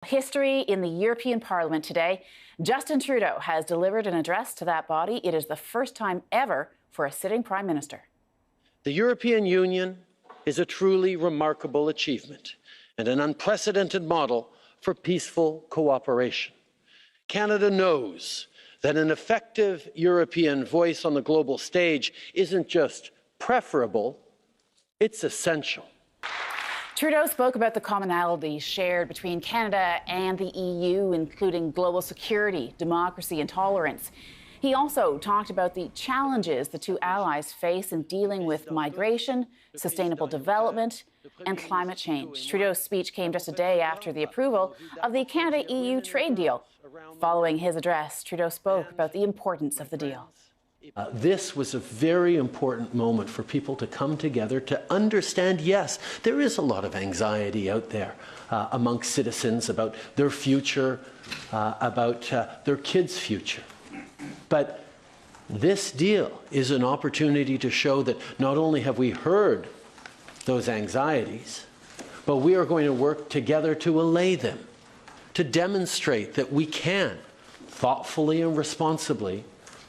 History in the European Parliament today. Justin Trudeau has delivered an address to that body. It is the first time ever for a sitting Prime Minister. The European Union is a truly remarkable achievement and an unprecedented model for peaceful cooperation. Canada knows that an effective European voice on the global stage isn't just preferable, it's essential. Trudeau spoke about the commonalities shared between Canada and the EU, including global security, democracy, and tolerance. He also talked about the challenges the two allies face in dealing with migration, sustainable development, and climate change. Trudeau's speech came just a day after the approval of the Canada-EU trade deal. Following his address, Trudeau spoke about the importance of the deal. This was a very important moment for people to come together to understand, yes, there is a lot of anxiety out there amongst citizens about their future, about their kids' future. But this deal is an opportunity to show that not only have we heard those anxieties, but we are going to work together to allay them, to demonstrate that we can, thoughtfully and responsibly,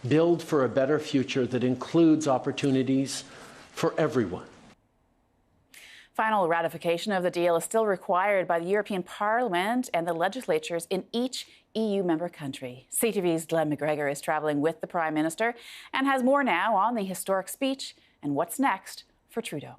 build for a better future that includes opportunities for everyone. Final ratification of the deal is still required by the European Parliament and the legislatures in each EU member country. CTV's Glenn McGregor is travelling with the Prime Minister and has more now on the historic speech and what's next for Trudeau.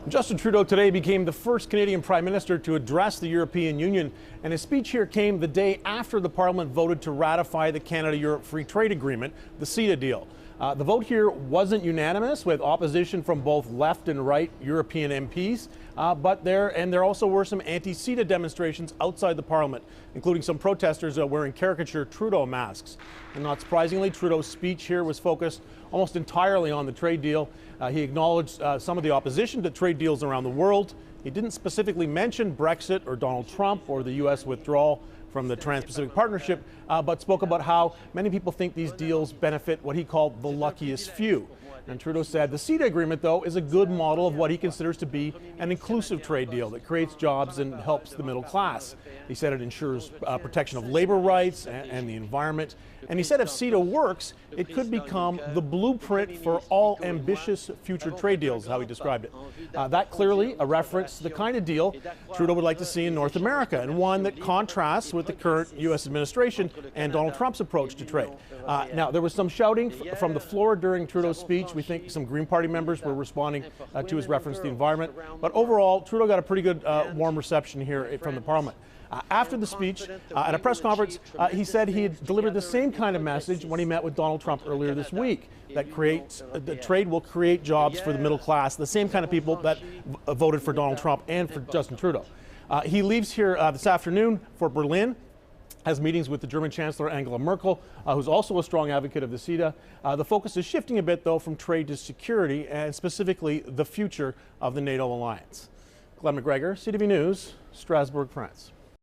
Justin Trudeau today became the first Canadian Prime Minister to address the European Union, and his speech here came the day after the Parliament voted to ratify the Canada-Europe Free Trade Agreement, the CETA deal. The vote here wasn't unanimous, with opposition from both left and right European MPs, but there also were some anti-CETA demonstrations outside the Parliament, including some protesters wearing caricature Trudeau masks. And not surprisingly, Trudeau's speech here was focused almost entirely on the trade deal. He acknowledged some of the opposition to trade deals around the world. He didn't specifically mention Brexit or Donald Trump or the U.S. withdrawal from the Trans-Pacific Partnership, but spoke about how many people think these deals benefit what he called the luckiest few. And Trudeau said the CETA agreement, though, is a good model of what he considers to be an inclusive trade deal that creates jobs and helps the middle class. He said it ensures protection of labor rights and the environment. And he said if CETA works, it could become the blueprint for all ambitious future trade deals, how he described it. That clearly a reference to the kind of deal Trudeau would like to see in North America, and one that contrasts with the current U.S. administration and Donald Trump's approach to trade. Now, there was some shouting from the floor during Trudeau's speech. We think some Green Party members were responding to his reference to the environment. But overall, Trudeau got a pretty good warm reception here from the Parliament. After the speech, at a press conference, he said he had delivered the same kind of message when he met with Donald Trump earlier this week, that the trade will create jobs for the middle class, the same kind of people that voted for Donald Trump and for Justin Trudeau. He leaves here this afternoon for Berlin, has meetings with the German Chancellor Angela Merkel, who's also a strong advocate of the CETA. The focus is shifting a bit, though, from trade to security, and specifically the future of the NATO alliance. Glenn McGregor, CTV News, Strasbourg, France.